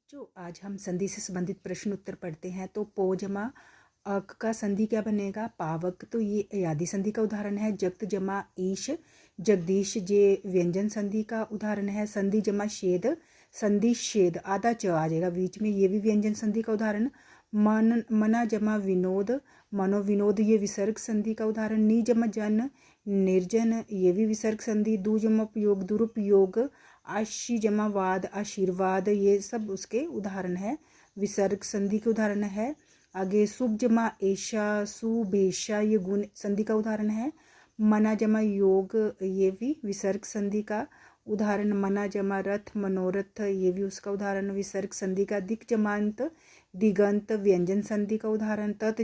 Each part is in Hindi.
बच्चों आज हम संधि से संबंधित प्रश्न उत्तर पढ़ते हैं। तो पो जमा अक का संधि क्या बनेगा? पावक। तो ये अयादी संधि का उदाहरण है। जगत जमा ईश जगदीश, ये व्यंजन संधि का उदाहरण है। संधि जमा शेद संधि शेद, आधा च आ जाएगा बीच में, ये भी व्यंजन संधि का उदाहरण। मना जमा विनोद मनो विनोद, ये विसर्ग संधि का उदाहरण। नी जमा जन निर्जन, ये भी विसर्ग संधि। दु जमा उपयोग दुरुपयोग। आशी जमा वाद आशीर्वाद, ये सब उसके उदाहरण है, विसर्ग संधि के उदाहरण है। आगे सुब जमा ऐशा सुबेशा, ये गुण संधि का उदाहरण है। मना जमा योग, ये भी विसर्ग संधि का उदाहरण। मना जमा रथ मनोरथ, ये भी उसका उदाहरण विसर्ग संधि का। दिक जमांत दिगंत, व्यंजन संधि का उदाहरण। तत्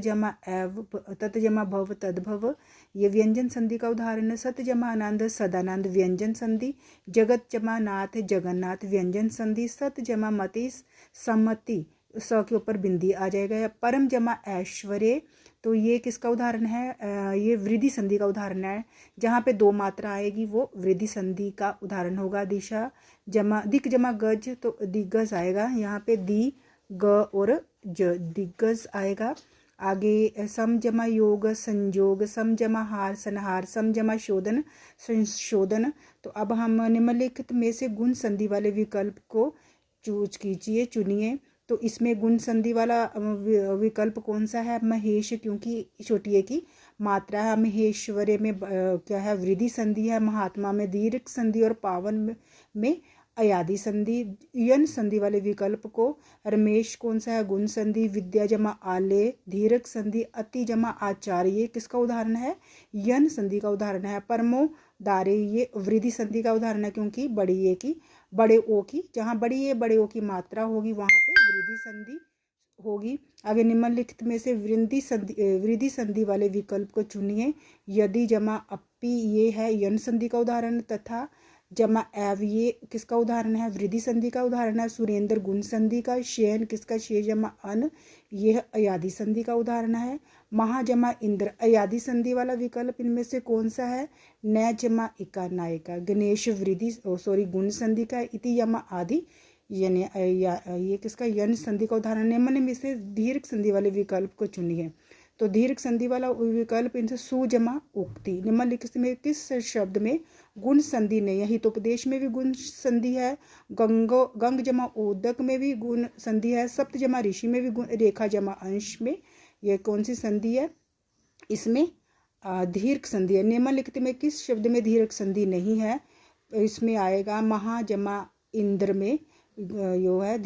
जमा भव तद्भव, ये व्यंजन संधि का उदाहरण। सत जमा आनंद सदानंद, व्यंजन संधि। जगत जमा नाथ जगन्नाथ, व्यंजन संधि। सत जमा मति सम्मति, स के ऊपर बिंदी आ जाएगा। परम जमा ऐश्वर्य, तो ये किसका उदाहरण है? ये वृद्धि संधि का उदाहरण है। जहाँ पे दो मात्रा आएगी वो वृद्धि संधि का उदाहरण होगा। दिशा जमा दिक जमा गज, तो दिग्गज आएगा यहाँ पे। दी ग और ज, दिग्गज आएगा। आगे सम जमा योग संयोग, सम जमा हार संहार, सम जमा शोधन संशोधन। तो अब हम निम्नलिखित में से गुण संधि वाले विकल्प को चूज कीजिए, चुनिए। तो इसमें गुण संधि वाला विकल्प कौन सा है? महेश, क्योंकि छोटी ए की मात्रा है। महेश्वरी में क्या है? वृद्धि संधि है। महात्मा में दीर्घ संधि और पावन में अयादी संधि। यन संधि वाले विकल्प को रमेश कौन सा है? गुण संधि। विद्या जमा आले दीर्घ संधि। अति जमा आचार्य, किसका उदाहरण है? यन संधि का उदाहरण है। परमो दारे, ये वृद्धि संधि का उदाहरण है, क्योंकि बड़ी ए की बड़े ओ की, जहाँ बड़ी ए बड़े ओ की मात्रा होगी वहाँ पे वृद्धि संधि होगी। आगे निम्नलिखित में से वृद्धि संधि वाले विकल्प को चुनिए। यदि जमा अपी, ये है यन संधि का उदाहरण। तथा जमा एव, ये किसका उदाहरण है? वृद्धि संधि का उदाहरण है। सुरेंद्र गुण संधि का। शयन किसका? शे जमा अन, यह अयादी संधि का उदाहरण है। महा जमा इंद्र, अयादी संधि वाला विकल्प इनमें से कौन सा है? न जमा इका नायिका। गणेश वृद्धि गुण संधि का। इति जमा आदि, यानी ये किसका? यन संधि का उदाहरण। निम्न में से दीर्घ संधि वाले विकल्प को चुनिए। तो दीर्घ संधि वाला विकल्प इनसे सु जमा उक्ति। निम्नलिखित में किस शब्द में गुण संधि नहीं है? हितोपदेश में भी गुण संधि है। गंग जमा उदक में भी गुण संधि है। सप्त जमा ऋषि में भी गुण, रेखा जमा अंश में यह कौन सी संधि है? इसमें दीर्घ संधि है। निम्नलिखित में किस शब्द में दीर्घ संधि नहीं है? इसमें आएगा महा जमा इंद्र में, यो है